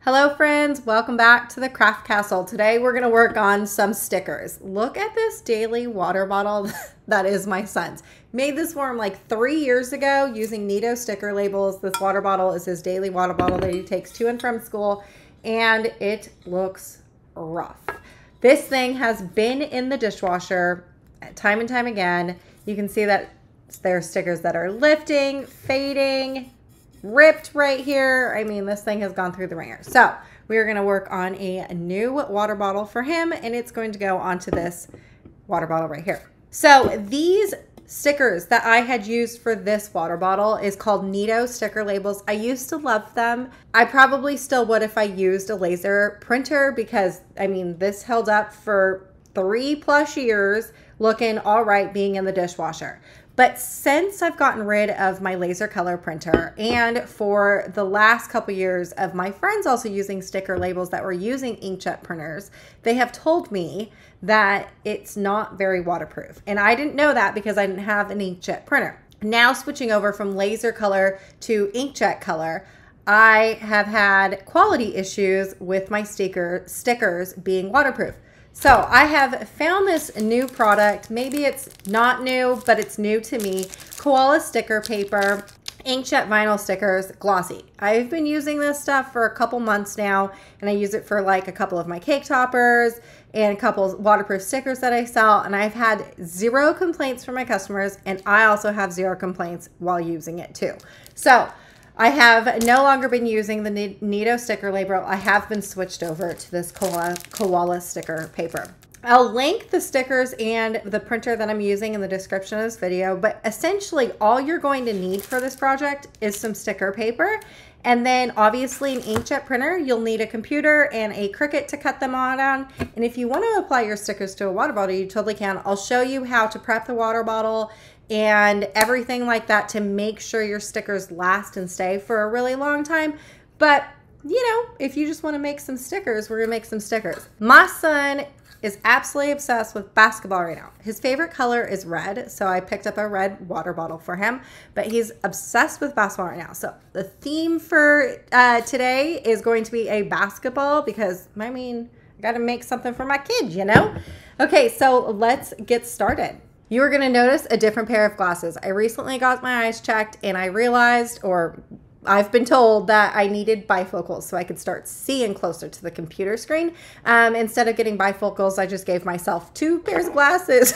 Hello friends, welcome back to the Craft Castle. Today we're gonna work on some stickers. Look at this daily water bottle that is my son's. Made this for him like 3 years ago using Neato sticker labels. This water bottle is his daily water bottle that he takes to and from school, and it looks rough. This thing has been in the dishwasher time and time again. You can see that there are stickers that are lifting, fading, ripped right here. I mean, this thing has gone through the ringer. So we are going to work on a new water bottle for him, and it's going to go onto this water bottle right here. So these stickers that I had used for this water bottle is called Neato sticker labels. I used to love them. I probably still would if I used a laser printer because, I mean, this held up for 3+ years looking all right being in the dishwasher. But since I've gotten rid of my laser color printer, and for the last couple years of my friends also using sticker labels that were using inkjet printers, they have told me that it's not very waterproof. And I didn't know that because I didn't have an inkjet printer. Now switching over from laser color to inkjet color, I have had quality issues with my stickers being waterproof. So I have found this new product. Maybe it's not new, but it's new to me. Koala sticker paper, inkjet vinyl stickers, glossy. I've been using this stuff for a couple months now, and I use it for like a couple of my cake toppers and a couple waterproof stickers that I sell, and I've had 0 complaints from my customers, and I also have 0 complaints while using it too. So I have no longer been using the Neato sticker label. I have been switched over to this Koala sticker paper. I'll link the stickers and the printer that I'm using in the description of this video, but essentially all you're going to need for this project is some sticker paper, and then obviously an inkjet printer. You'll need a computer and a Cricut to cut them all down. And if you want to apply your stickers to a water bottle, you totally can. I'll show you how to prep the water bottle and everything like that to make sure your stickers last and stay for a really long time. But you know, if you just want to make some stickers, we're gonna make some stickers. My son is absolutely obsessed with basketball right now. His favorite color is red, so I picked up a red water bottle for him, but he's obsessed with basketball right now. So the theme for today is going to be a basketball because, I mean, I gotta make something for my kid, you know? Okay, so let's get started. You are going to notice a different pair of glasses. I recently got my eyes checked, and I realized, or I've been told, that I needed bifocals so I could start seeing closer to the computer screen. Instead of getting bifocals, I just gave myself 2 pairs of glasses.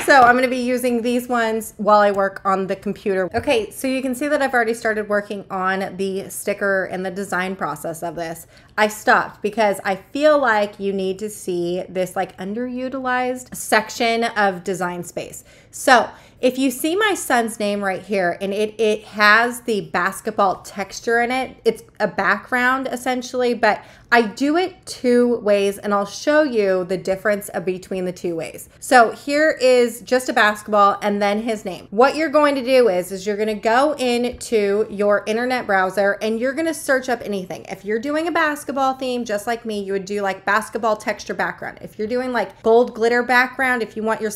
So I'm going to be using these ones while I work on the computer. Okay, so you can see that I've already started working on the sticker and the design process of this. I stopped because I feel like you need to see this like underutilized section of design space. So if you see my son's name right here, and it has the basketball texture in it, it's a background essentially, but I do it 2 ways, and I'll show you the difference between the 2 ways. So here is just a basketball and then his name. What you're going to do is you're going to go into your internet browser and you're going to search up anything. If you're doing a basketball theme, just like me, you would do like basketball texture background. If you're doing like gold glitter background, if you want your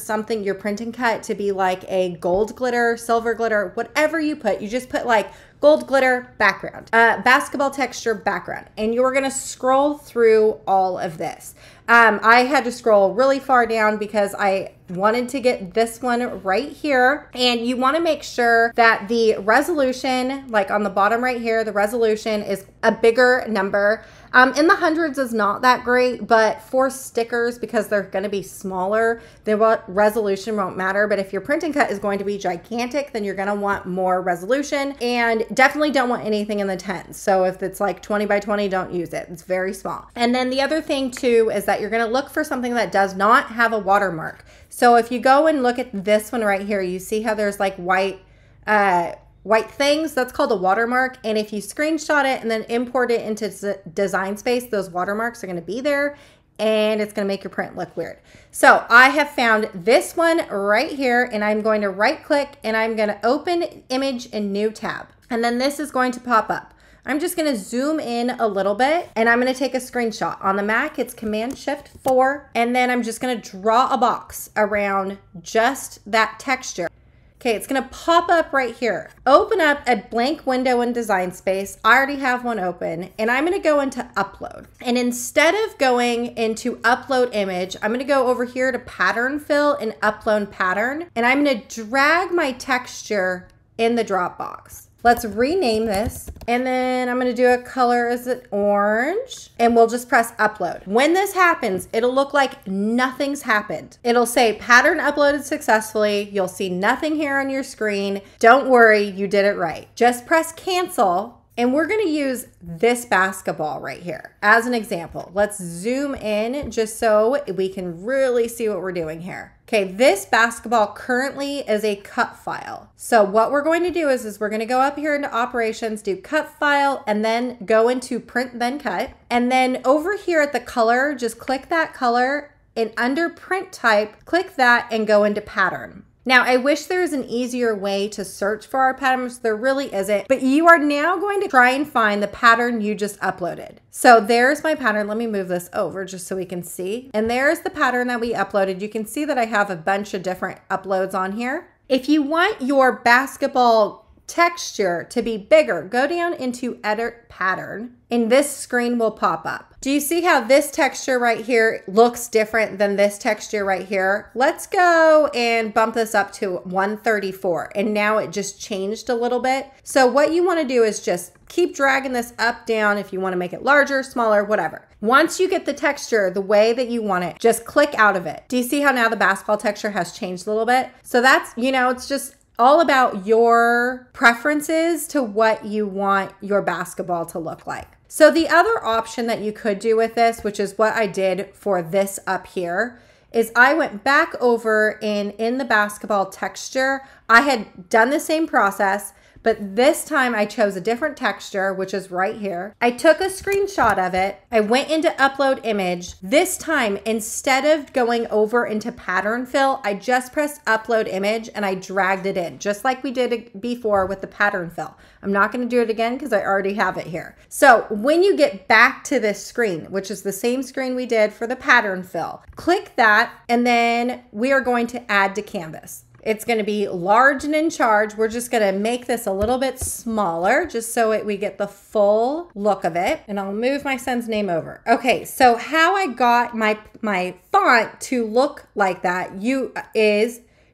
printing cut to be like a gold glitter, silver glitter, whatever you put, you just put like gold glitter background, basketball texture background, and you're gonna scroll through all of this. I had to scroll really far down because I wanted to get this one right here, and you want to make sure that the resolution, like on the bottom right here, the resolution is a bigger number. In the hundreds is not that great, but for stickers, because they're going to be smaller, the resolution won't matter. But if your printing cut is going to be gigantic, then you're going to want more resolution, and definitely don't want anything in the 10s. So if it's like 20 by 20, don't use it. It's very small. And then the other thing too is that you're going to look for something that does not have a watermark. So if you go and look at this one right here, you see how there's like white things, that's called a watermark. And if you screenshot it and then import it into design space, those watermarks are going to be there, and it's going to make your print look weird. So I have found this one right here, and I'm going to right click and I'm going to open image in new tab. And then this is going to pop up. I'm just going to zoom in a little bit, and I'm going to take a screenshot. On the Mac, it's Command-Shift-4, and then I'm just going to draw a box around just that texture. Okay, it's gonna pop up right here. Open up a blank window in Design Space. I already have one open, and I'm gonna go into Upload. And instead of going into Upload Image, I'm gonna go over here to Pattern Fill and Upload Pattern, and I'm gonna drag my texture in the drop box. Let's rename this, and then I'm gonna do a color as an orange, and we'll just press upload. When this happens, it'll look like nothing's happened. It'll say pattern uploaded successfully. You'll see nothing here on your screen. Don't worry, you did it right. Just press cancel. And we're gonna use this basketball right here as an example. Let's zoom in just so we can really see what we're doing here. Okay, this basketball currently is a cut file. So what we're going to do is we're gonna go up here into operations, do cut file, and then go into print then cut. And then over here at the color, just click that color, and under print type, click that and go into pattern. Now, I wish there was an easier way to search for our patterns. There really isn't, but you are now going to try and find the pattern you just uploaded. So there's my pattern. Let me move this over just so we can see. And there's the pattern that we uploaded. You can see that I have a bunch of different uploads on here. If you want your basketball texture to be bigger, go down into Edit Pattern, and this screen will pop up. Do you see how this texture right here looks different than this texture right here? Let's go and bump this up to 134, and now it just changed a little bit. So what you want to do is just keep dragging this up, down, if you want to make it larger, smaller, whatever. Once you get the texture the way that you want it, just click out of it. Do you see how now the basketball texture has changed a little bit? So that's, you know, it's just all about your preferences to what you want your basketball to look like. So the other option that you could do with this, which is what I did for this up here, is I went back over and in the basketball texture, I had done the same process, but this time I chose a different texture, which is right here. I took a screenshot of it. I went into upload image. This time, instead of going over into pattern fill, I just pressed upload image and I dragged it in, just like we did it before with the pattern fill. I'm not gonna do it again because I already have it here. So when you get back to this screen, which is the same screen we did for the pattern fill, click that, and then we are going to add to canvas. It's going to be large and in charge. We're just going to make this a little bit smaller just so we get the full look of it. And I'll move my son's name over. Okay, so how I got my font to look like that you're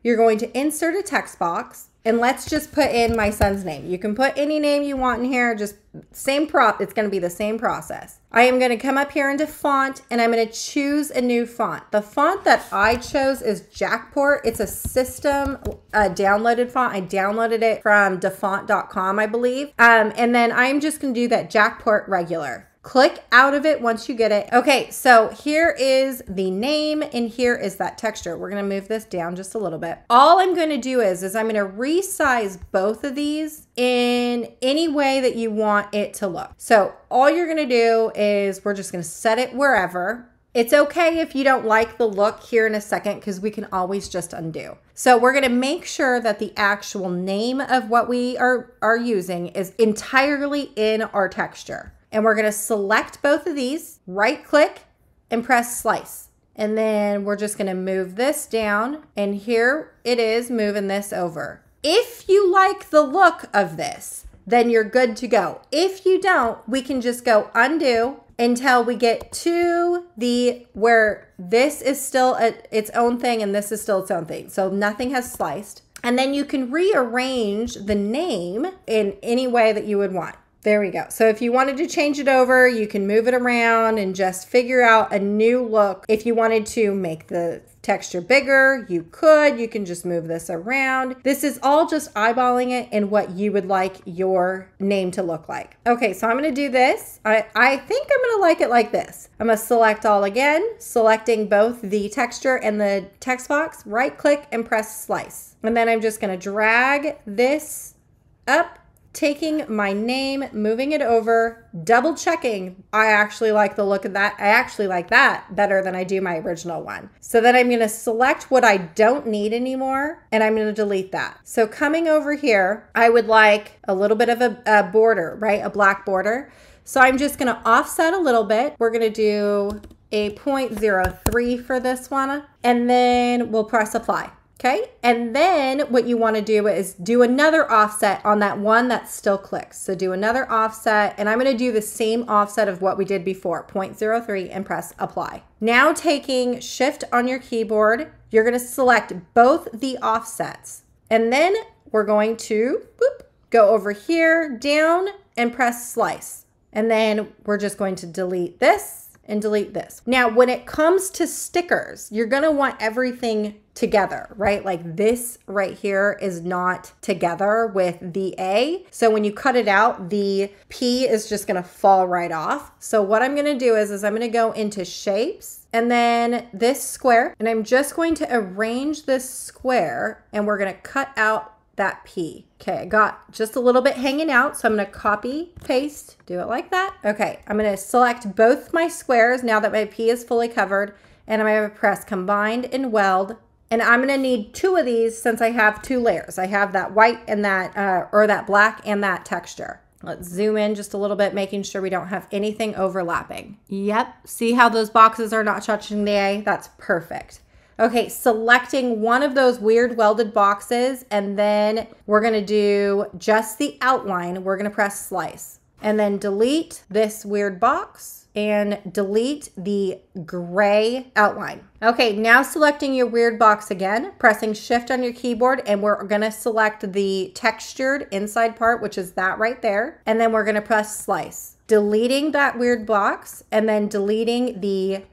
going to insert a text box. And let's just put in my son's name. You can put any name you want in here, just same prop. It's going to be the same process. I am going to come up here into font and I'm going to choose a new font. The font that I chose is Jackport. It's a system downloaded font. I downloaded it from bombdotcom, I believe. And then I'm just going to do that Jackport regular. Click out of it once you get it. Okay, so here is the name and here is that texture. We're gonna move this down just a little bit. All I'm gonna do is I'm gonna resize both of these in any way that you want it to look. So all you're gonna do is we're just gonna set it wherever. It's okay if you don't like the look here in a second because we can always just undo. So we're gonna make sure that the actual name of what we are using is entirely in our texture. And we're gonna select both of these, right click and press slice. And then we're just gonna move this down and here it is moving this over. If you like the look of this, then you're good to go. If you don't, we can just go undo until we get to where this is still its own thing and this is still its own thing. So nothing has sliced. And then you can rearrange the name in any way that you would want. There we go. So if you wanted to change it over, you can move it around and just figure out a new look. If you wanted to make the texture bigger, you could. You can just move this around. This is all just eyeballing it and what you would like your name to look like. Okay, so I'm going to do this. I think I'm going to like it like this. I'm going to select all again, selecting both the texture and the text box, right click and press slice. And then I'm just going to drag this up, taking my name, moving it over, double checking. I actually like the look of that. I actually like that better than I do my original one. So then I'm going to select what I don't need anymore and I'm going to delete that. So coming over here, I would like a little bit of a border, right? A black border. So I'm just going to offset a little bit. We're going to do a 0.03 for this one and then we'll press apply. Okay, and then what you want to do is do another offset on that one that still clicks. So do another offset, and I'm going to do the same offset of what we did before, 0.03, and press apply. Now taking shift on your keyboard, you're going to select both the offsets, and then we're going to go over here, down, and press slice. And then we're just going to delete this and delete this. Now, when it comes to stickers, you're gonna want everything together, right? Like this right here is not together with the A. So when you cut it out, the P is just gonna fall right off. So what I'm gonna do is I'm gonna go into shapes and then this square, and I'm just going to arrange this square and we're gonna cut out that P. Okay, I got just a little bit hanging out, so I'm gonna copy, paste, do it like that. Okay, I'm gonna select both my squares now that my P is fully covered, and I'm gonna press combined and weld, and I'm gonna need 2 of these since I have 2 layers. I have that white and that, or that black and that texture. Let's zoom in just a little bit, making sure we don't have anything overlapping. Yep, see how those boxes are not touching the A? That's perfect. Okay, selecting one of those weird welded boxes, and then we're gonna do just the outline. We're gonna press slice and then delete this weird box and delete the gray outline. Okay, now selecting your weird box again, pressing shift on your keyboard, and we're gonna select the textured inside part, which is that right there. And then we're gonna press slice, deleting that weird box and then deleting the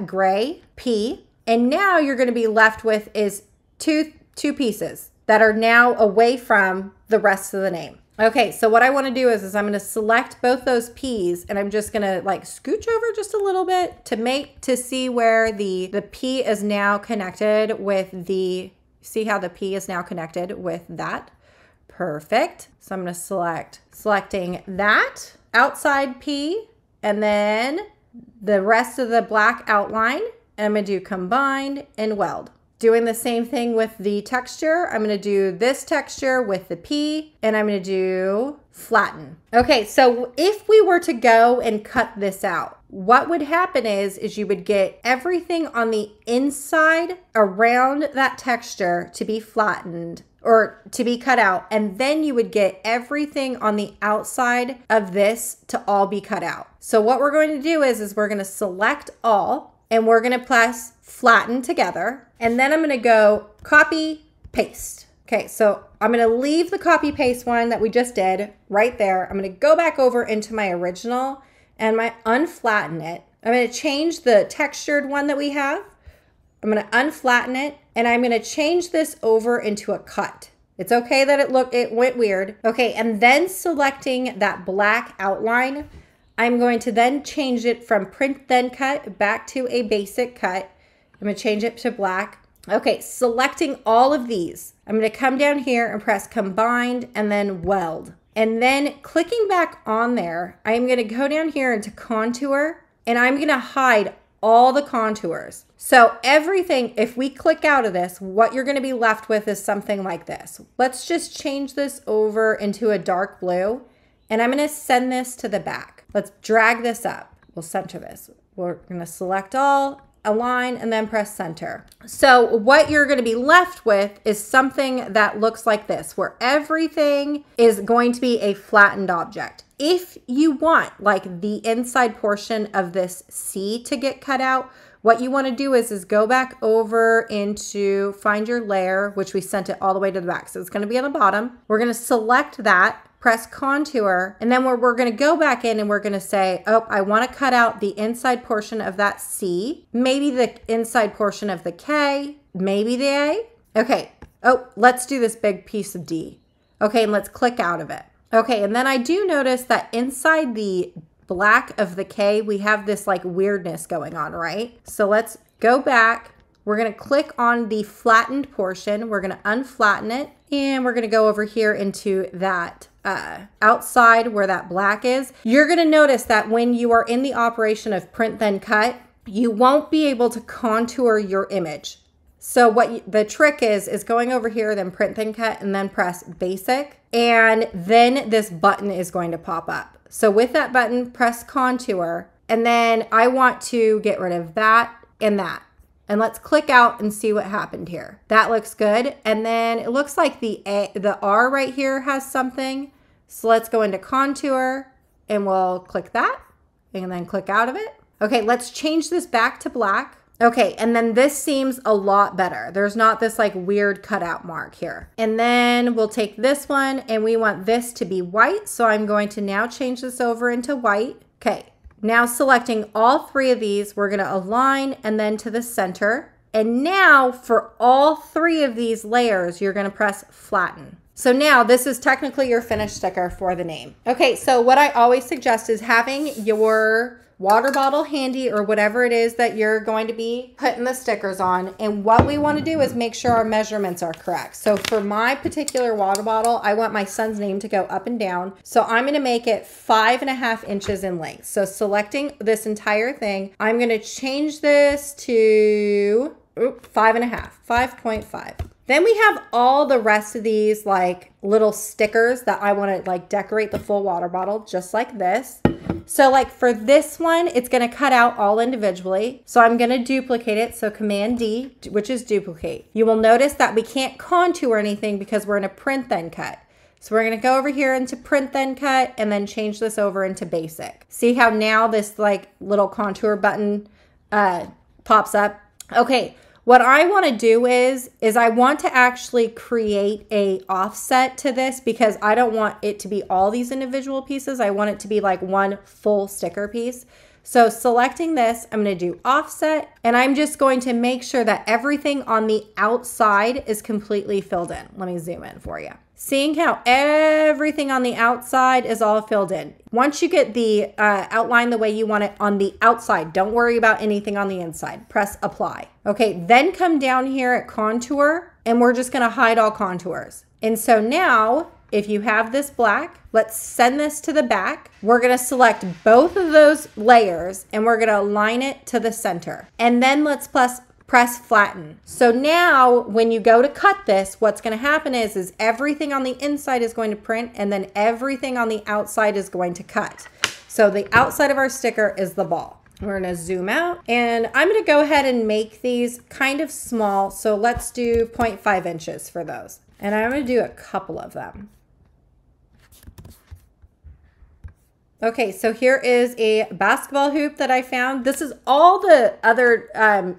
gray P. And now you're going to be left with is two pieces that are now away from the rest of the name. Okay, so what I want to do is I'm going to select both those P's, and I'm just going to like scooch over just a little bit to see where the P is now connected with the, see how the P is now connected with that. Perfect. So I'm going to selecting that outside P, and then the rest of the black outline. And I'm gonna do combined and weld. Doing the same thing with the texture. I'm gonna do this texture with the P, and I'm gonna do flatten. Okay, so if we were to go and cut this out, what would happen is you would get everything on the inside around that texture to be flattened or to be cut out, and then you would get everything on the outside of this to all be cut out. So what we're going to do is we're gonna select all, and we're gonna press flatten together. And then I'm gonna go copy, paste. Okay, so I'm gonna leave the copy paste one that we just did right there. I'm gonna go back over into my original and unflatten it. I'm gonna change the textured one that we have. I'm gonna unflatten it, and I'm gonna change this over into a cut. It's okay that it went weird. Okay, and then selecting that black outline, I'm going to then change it from print then cut back to a basic cut. I'm gonna change it to black. Okay, selecting all of these. I'm gonna come down here and press combined and then weld. And then clicking back on there, I'm gonna go down here into contour, and I'm gonna hide all the contours. So everything, if we click out of this, what you're gonna be left with is something like this. Let's just change this over into a dark blue, and I'm gonna send this to the back. Let's drag this up. We'll center this. We're gonna select all, align, and then press center. So what you're gonna be left with is something that looks like this, where everything is going to be a flattened object. If you want like the inside portion of this C to get cut out, what you wanna do is go back over into find your layer, which we sent it all the way to the back. So it's gonna be on the bottom. We're gonna select that, press contour, and then we're going to go back in and we're going to say, oh, I want to cut out the inside portion of that C, maybe the inside portion of the K, maybe the A. Okay, oh, let's do this big piece of D. Okay, and let's click out of it. Okay, and then I do notice that inside the black of the K, we have this like weirdness going on, right? So let's go back. We're going to click on the flattened portion. We're going to unflatten it, and we're going to go over here into that outside where that black is. You're going to notice that when you are in the operation of print then cut, you won't be able to contour your image. So what the trick is going over here, then print then cut, and then press basic, and then this button is going to pop up. So with that button, press contour, and then I want to get rid of that and that. And let's click out and see what happened here. That looks good. And then it looks like the R right here has something. So let's go into contour and we'll click that and then click out of it. Okay, let's change this back to black. Okay, and then this seems a lot better. There's not this like weird cutout mark here. And then we'll take this one and we want this to be white. So I'm going to now change this over into white. Okay, now selecting all three of these, we're gonna align and then to the center. And now for all three of these layers, you're gonna press flatten. So now this is technically your finished sticker for the name. Okay, so what I always suggest is having your water bottle handy or whatever it is that you're going to be putting the stickers on. And what we want to do is make sure our measurements are correct. So for my particular water bottle, I want my son's name to go up and down. So I'm going to make it 5.5 inches in length. So selecting this entire thing, I'm going to change this to 5.5, 5.5. Then we have all the rest of these like little stickers that I want to like decorate the full water bottle just like this. So like for this one, it's going to cut out all individually. So I'm going to duplicate it. So Command D, which is duplicate. You will notice that we can't contour anything because we're in a print then cut. So we're going to go over here into print then cut and then change this over into basic. See how now this like little contour button pops up? Okay. What I want to do is I want to actually create a offset to this because I don't want it to be all these individual pieces. I want it to be like one full sticker piece. So selecting this, I'm going to do offset and I'm just going to make sure that everything on the outside is completely filled in. Let me zoom in for you. Seeing how everything on the outside is all filled in. Once you get the outline the way you want it on the outside, don't worry about anything on the inside. Press apply. Okay, then come down here at contour and we're just gonna hide all contours. And so now, if you have this black, let's send this to the back. We're gonna select both of those layers and we're gonna align it to the center. And then let's press flatten. So now when you go to cut this, what's going to happen is everything on the inside is going to print and then everything on the outside is going to cut. So the outside of our sticker is the ball. We're going to zoom out and I'm going to go ahead and make these kind of small. So let's do 0.5 inches for those. And I'm going to do a couple of them. Okay, so here is a basketball hoop that I found. This is all the other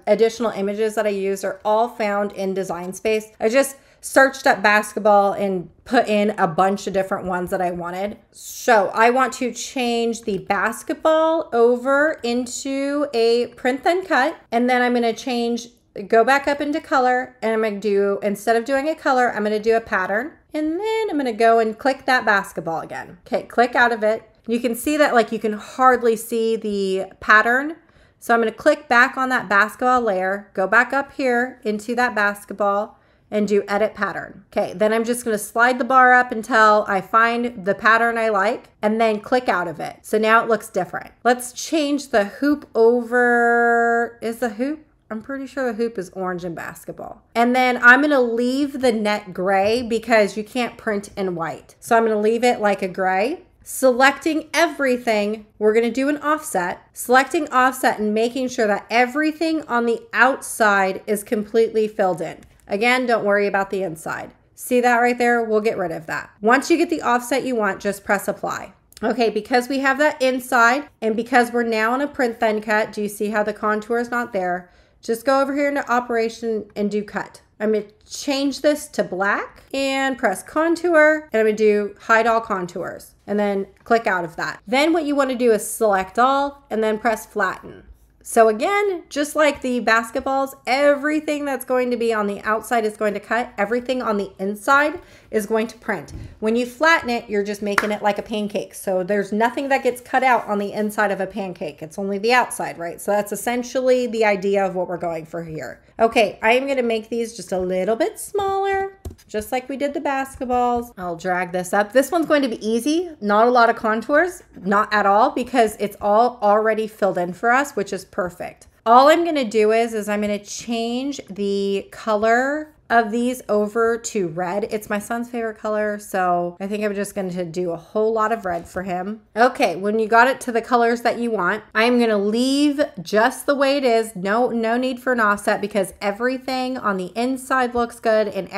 additional images that I used are all found in Design Space. I just searched up basketball and put in a bunch of different ones that I wanted. So I want to change the basketball over into a print then cut. And then I'm going to go back up into color and I'm going to do, instead of doing a color, I'm going to do a pattern. And then I'm going to go and click that basketball again. Okay, click out of it. You can see that like you can hardly see the pattern. So I'm going to click back on that basketball layer, go back up here into that basketball and do edit pattern. Okay, then I'm just going to slide the bar up until I find the pattern I like and then click out of it. So now it looks different. Let's change the hoop over. Is the hoop? I'm pretty sure the hoop is orange in basketball. And then I'm going to leave the net gray because you can't print in white. So I'm going to leave it like a gray. Selecting everything, we're going to do an offset. Selecting offset and making sure that everything on the outside is completely filled in. Again, don't worry about the inside. See that right there? We'll get rid of that. Once you get the offset you want, just press apply. Okay, because we have that inside and because we're now in a print then cut, do you see how the contour is not there? Just go over here into operation and do cut. I'm going to change this to black and press contour and I'm going to do hide all contours and then click out of that. Then what you want to do is select all and then press flatten. So again, just like the basketballs, everything that's going to be on the outside is going to cut. Everything on the inside is going to print. When you flatten it, you're just making it like a pancake. So there's nothing that gets cut out on the inside of a pancake. It's only the outside, right? So that's essentially the idea of what we're going for here. Okay, I am going to make these just a little bit smaller, just like we did the basketballs. I'll drag this up. This one's going to be easy. Not a lot of contours, not at all, because it's all already filled in for us, which is perfect. All I'm going to do is I'm going to change the color of these over to red. It's my son's favorite color, so I think I'm just going to do a whole lot of red for him. Okay, when you got it to the colors that you want, I'm going to leave just the way it is. No need for an offset because everything on the inside looks good and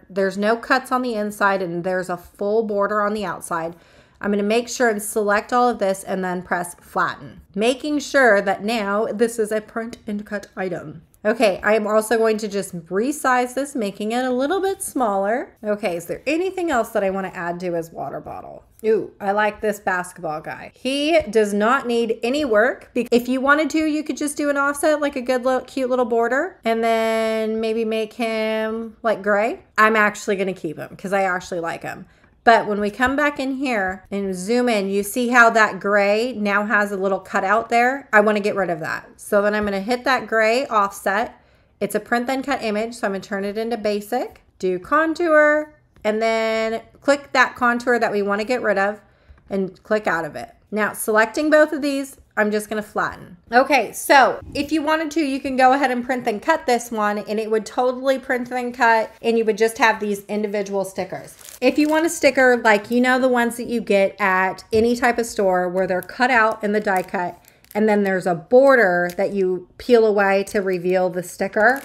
there's no cuts on the inside and there's a full border on the outside. I'm going to make sure and select all of this and then press flatten, making sure that now this is a print and cut item. Okay, I am also going to just resize this, making it a little bit smaller. Okay, is there anything else that I want to add to his water bottle? Ooh, I like this basketball guy. He does not need any work. If you wanted to, you could just do an offset, like a good little, cute little border, and then maybe make him like gray. I'm actually going to keep him because I actually like him. But when we come back in here and zoom in, you see how that gray now has a little cutout there? I want to get rid of that. So then I'm going to hit that gray offset. It's a print then cut image, so I'm going to turn it into basic, do contour, and then click that contour that we want to get rid of and click out of it. Now, selecting both of these, I'm just going to flatten. Okay, so if you wanted to, you can go ahead and print then cut this one and it would totally print then cut and you would just have these individual stickers. If you want a sticker like, you know, the ones that you get at any type of store where they're cut out in the die cut and then there's a border that you peel away to reveal the sticker,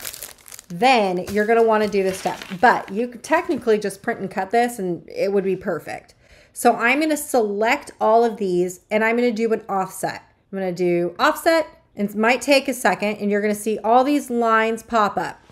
then you're going to want to do this step. But you could technically just print and cut this and it would be perfect. So I'm going to select all of these and I'm going to do an offset. I'm going to do offset, and it might take a second, and you're going to see all these lines pop up.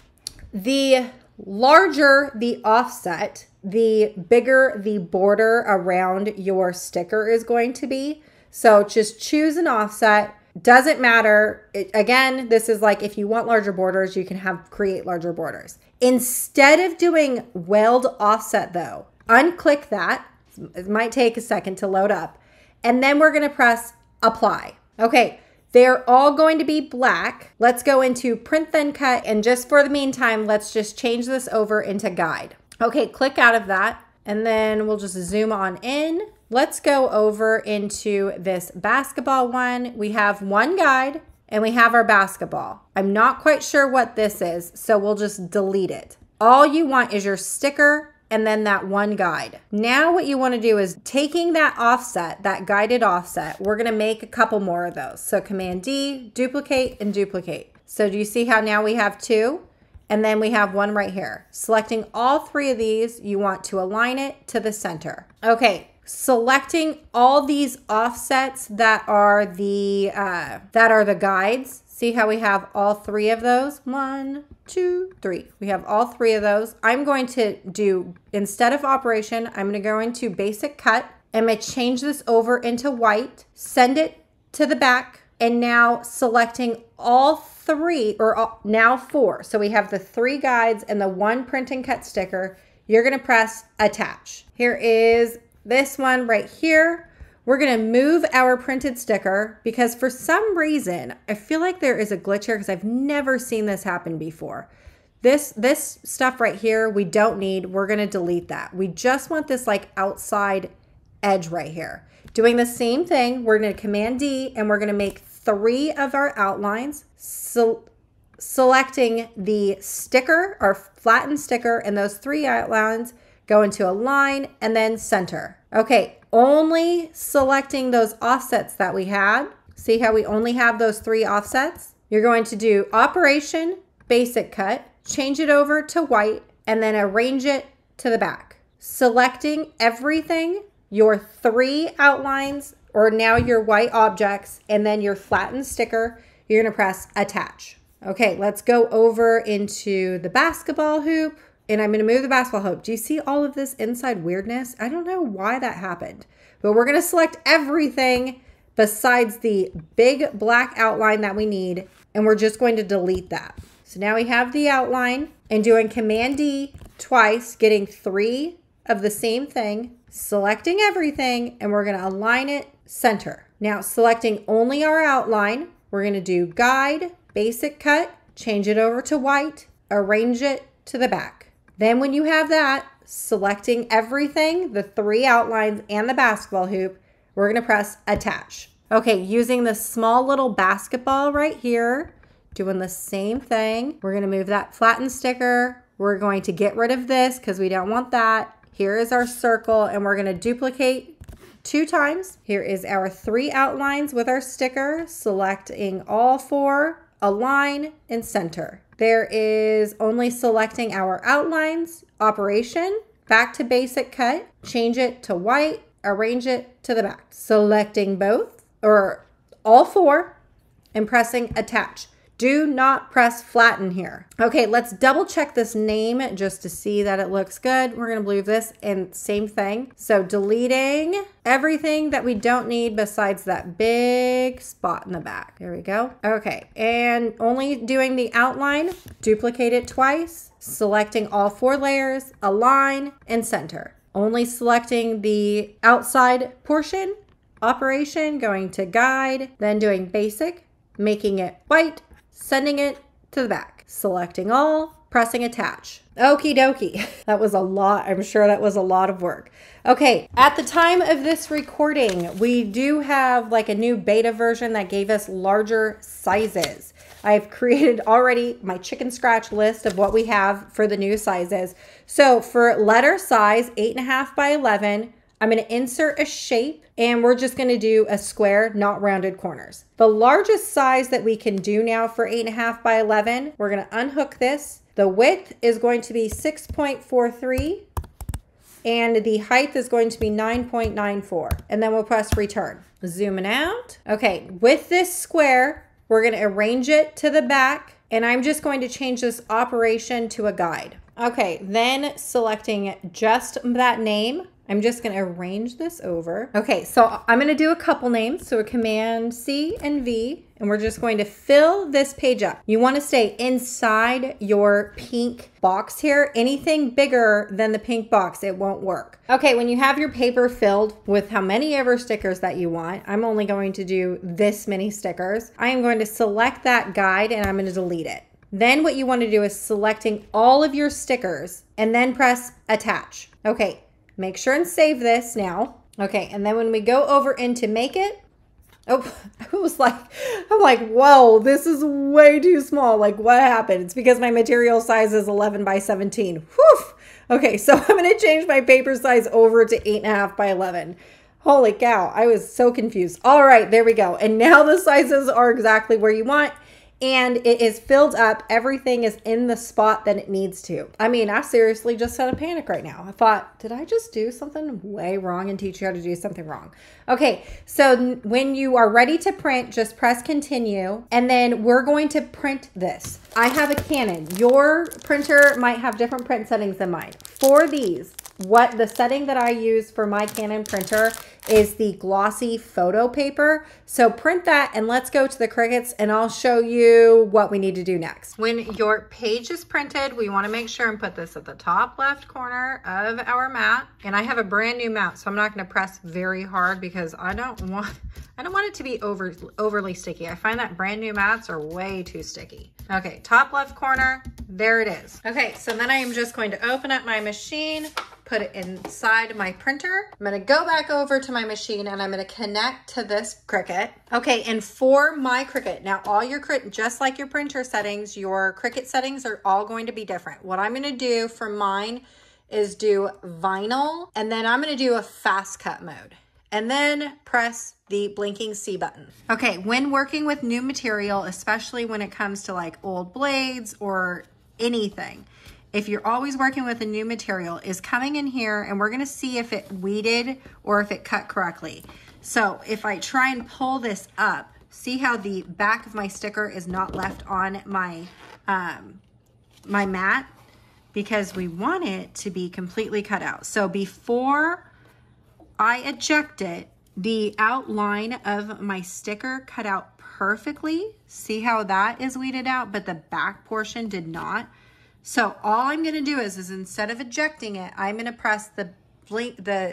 The larger the offset, the bigger the border around your sticker is going to be. So just choose an offset. Doesn't matter. Again, this is like if you want larger borders, you can create larger borders. Instead of doing weld offset though, unclick that. It might take a second to load up. And then we're going to press apply. Okay, they're all going to be black. Let's go into print then cut. And just for the meantime, let's just change this over into guide. Okay, click out of that. And then we'll just zoom on in. Let's go over into this basketball one. We have one guide and we have our basketball. I'm not quite sure what this is, so we'll just delete it. All you want is your sticker and then that one guide. Now what you want to do is taking that offset, that guided offset, we're going to make a couple more of those. So Command D, duplicate and duplicate. So do you see how now we have two? And then we have one right here. Selecting all three of these, you want to align it to the center. Okay, selecting all these offsets that are the guides. See how we have all three of those? 1, 2, 3. We have all three of those. I'm going to do, instead of operation, I'm going to go into basic cut. I'm going to change this over into white, send it to the back, and now selecting all three, or now 4. So we have the 3 guides and the 1 print and cut sticker. You're going to press attach. Here is this one right here. We're going to move our printed sticker because for some reason, I feel like there is a glitch here because I've never seen this happen before. This stuff right here, we don't need. We're going to delete that. We just want this like outside edge right here. Doing the same thing, we're going to Command D and we're going to make 3 of our outlines. Selecting the sticker, our flattened sticker, and those 3 outlines, go into align and then center. Okay, only selecting those offsets that we had. See how we only have those 3 offsets? You're going to do operation, basic cut, change it over to white, and then arrange it to the back. Selecting everything, your 3 outlines, or now your white objects, and then your flattened sticker, you're gonna press attach. Okay, let's go over into the basketball hoop. And I'm going to move the basketball hoop. Do you see all of this inside weirdness? I don't know why that happened. But we're going to select everything besides the big black outline that we need. And we're just going to delete that. So now we have the outline. And doing Command D twice, getting 3 of the same thing. Selecting everything. And we're going to align it center. Now selecting only our outline. We're going to do guide, basic cut. Change it over to white. Arrange it to the back. Then when you have that, selecting everything, the 3 outlines and the basketball hoop, we're going to press attach. Okay, using the small little basketball right here, doing the same thing. We're going to move that flattened sticker. We're going to get rid of this because we don't want that. Here is our circle, and we're going to duplicate 2 times. Here is our 3 outlines with our sticker, selecting all 4, align, and center. There is only selecting our outlines, operation, back to basic cut, change it to white, arrange it to the back. Selecting both or all 4 and pressing attach. Do not press flatten here. Okay, let's double check this name just to see that it looks good. We're gonna leave this and same thing. So deleting everything that we don't need besides that big spot in the back. There we go. Okay, and only doing the outline, duplicate it twice, selecting all 4 layers, align, and center. Only selecting the outside portion, operation, going to guide, then doing basic, making it white, sending it to the back, selecting all, pressing attach. Okie dokie. That was a lot. I'm sure that was a lot of work. Okay, at the time of this recording, we do have like a new beta version that gave us larger sizes. I've created already my chicken scratch list of what we have for the new sizes. So for letter size 8.5 by 11, I'm going to insert a shape and we're just going to do a square, not rounded corners. The largest size that we can do now for 8.5 by 11, we're going to unhook this. The width is going to be 6.43 and the height is going to be 9.94. And then we'll press return. Zooming out. Okay, with this square, we're going to arrange it to the back and I'm just going to change this operation to a guide. Okay, then selecting just that name. I'm just going to arrange this over. Okay, so I'm going to do a couple names. So a Command C and V, and we're just going to fill this page up. You want to stay inside your pink box here. Anything bigger than the pink box, it won't work. Okay, when you have your paper filled with how many ever stickers that you want, I'm only going to do this many stickers. I am going to select that guide and I'm going to delete it. Then what you want to do is selecting all of your stickers and then press attach. Okay. Make sure and save this now. Okay, and then when we go over into make it, oh, I'm like, whoa, this is way too small. Like what happened? It's because my material size is 11 by 17. Whew. Okay, so I'm gonna change my paper size over to 8.5 by 11. Holy cow, I was so confused. All right, there we go. And now the sizes are exactly where you want. And it is filled up. Everything is in the spot that it needs to. I mean, I seriously just had a panic right now. I thought, did I just do something way wrong and teach you how to do something wrong? Okay, so when you are ready to print, just press continue. And then we're going to print this. I have a Canon. Your printer might have different print settings than mine. For these, what the setting that I use for my Canon printer is the glossy photo paper. So print that and let's go to the Cricuts and I'll show you what we need to do next. When your page is printed, we want to make sure and put this at the top left corner of our mat. And I have a brand new mat, so I'm not going to press very hard because I don't want it to be overly sticky. I find that brand new mats are way too sticky. Okay, top left corner, there it is. Okay, so then I am just going to open up my machine, put it inside my printer. I'm gonna go back over to my machine and I'm gonna connect to this Cricut. Okay, and for my Cricut, now all your Cricut, just like your printer settings, your Cricut settings are all going to be different. What I'm gonna do for mine is do vinyl, and then I'm gonna do a fast cut mode. And then press the blinking C button. Okay, when working with new material, especially when it comes to like old blades or anything, if you're always working with a new material, is coming in here and we're gonna see if it weeded or if it cut correctly. So if I try and pull this up, see how the back of my sticker is not left on my, my mat? Because we want it to be completely cut out. So before I eject it, the outline of my sticker cut out perfectly. See how that is weeded out, but the back portion did not. So all I'm gonna do is instead of ejecting it, I'm gonna press the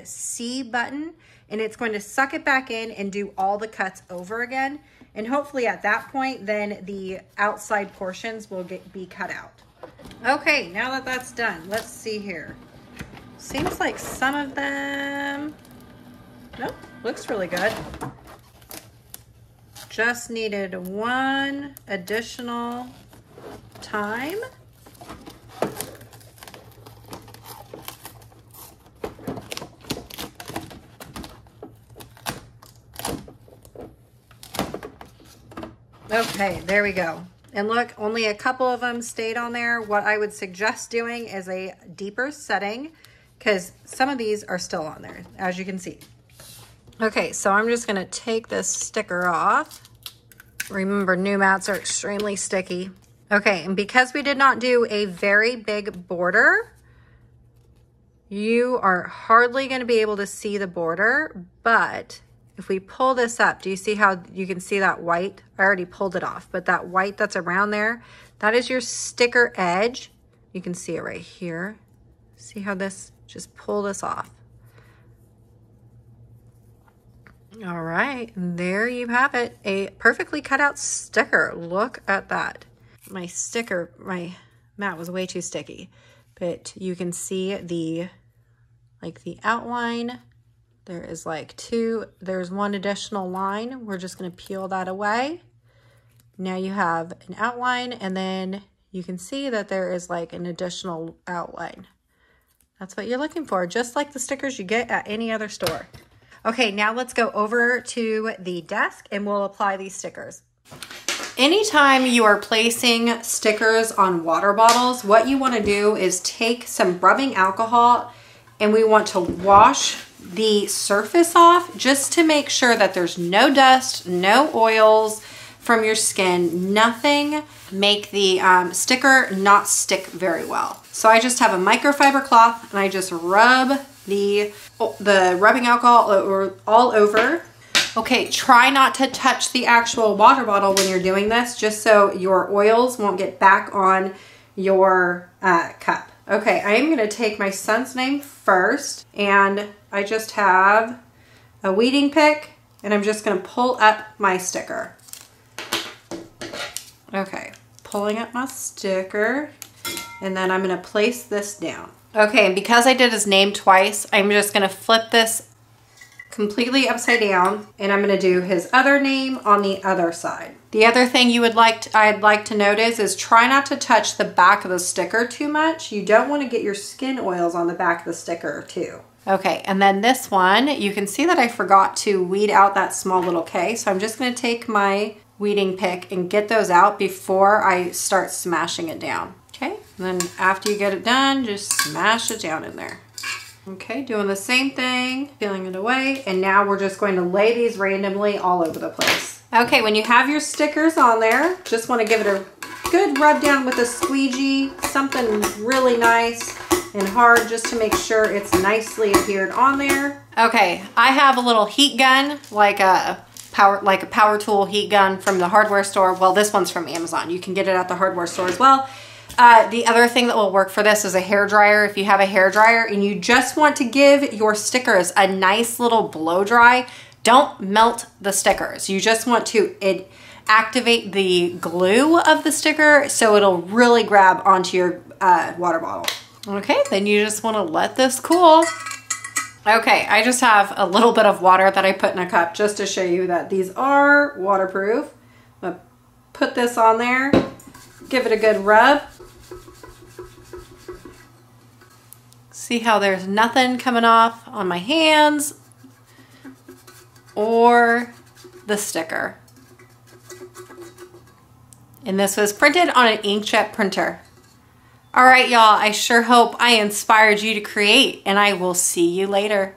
C button and it's going to suck it back in and do all the cuts over again. And hopefully at that point, then the outside portions will be cut out. Okay, now that that's done, let's see here. Seems like some of them, nope, looks really good. Just needed one additional time. Okay, there we go. And look, only a couple of them stayed on there. What I would suggest doing is a deeper setting because some of these are still on there, as you can see. Okay, so I'm just gonna take this sticker off. Remember, new mats are extremely sticky. Okay, and because we did not do a very big border, you are hardly gonna be able to see the border, but if we pull this up, do you see how you can see that white? I already pulled it off, but that white that's around there, that is your sticker edge. You can see it right here. See how this, just pull this off. All right, and there you have it, a perfectly cut out sticker. Look at that. My mat was way too sticky, but you can see the outline. There is there's one additional line. We're just gonna peel that away. Now you have an outline, and then you can see that there is like an additional outline. That's what you're looking for, just like the stickers you get at any other store. Okay, now let's go over to the desk and we'll apply these stickers. Anytime you are placing stickers on water bottles, what you wanna do is take some rubbing alcohol and we want to wash the surface off just to make sure that there's no dust, no oils from your skin, nothing make the sticker not stick very well. So I just have a microfiber cloth and I just rub the rubbing alcohol all over. Okay, try not to touch the actual water bottle when you're doing this, just so your oils won't get back on your cup. Okay, I am gonna take my son's name first, and I just have a weeding pick, and I'm just gonna pull up my sticker. Okay, pulling up my sticker, and then I'm gonna place this down. Okay, and because I did his name twice, I'm just gonna flip this completely upside down, and I'm gonna do his other name on the other side. The other thing I'd like to notice is try not to touch the back of the sticker too much. You don't want to get your skin oils on the back of the sticker too. Okay, and then this one, you can see that I forgot to weed out that small little K, so I'm just gonna take my weeding pick and get those out before I start smashing it down. Okay, and then after you get it done, just smash it down in there. Okay, doing the same thing, peeling it away, and now we're just going to lay these randomly all over the place. Okay, when you have your stickers on there, just want to give it a good rub down with a squeegee, something really nice and hard just to make sure it's nicely adhered on there. Okay, I have a little heat gun, like a power tool heat gun from the hardware store. Well, this one's from Amazon. You can get it at the hardware store as well. The other thing that will work for this is a hair dryer. If you have a hair dryer and you just want to give your stickers a nice little blow dry, don't melt the stickers. You just want to activate the glue of the sticker so it'll really grab onto your water bottle. Okay, then you just want to let this cool. Okay, I just have a little bit of water that I put in a cup just to show you that these are waterproof. I'm gonna put this on there, give it a good rub. See how there's nothing coming off on my hands or the sticker. And this was printed on an inkjet printer. All right, y'all, I sure hope I inspired you to create, and I will see you later.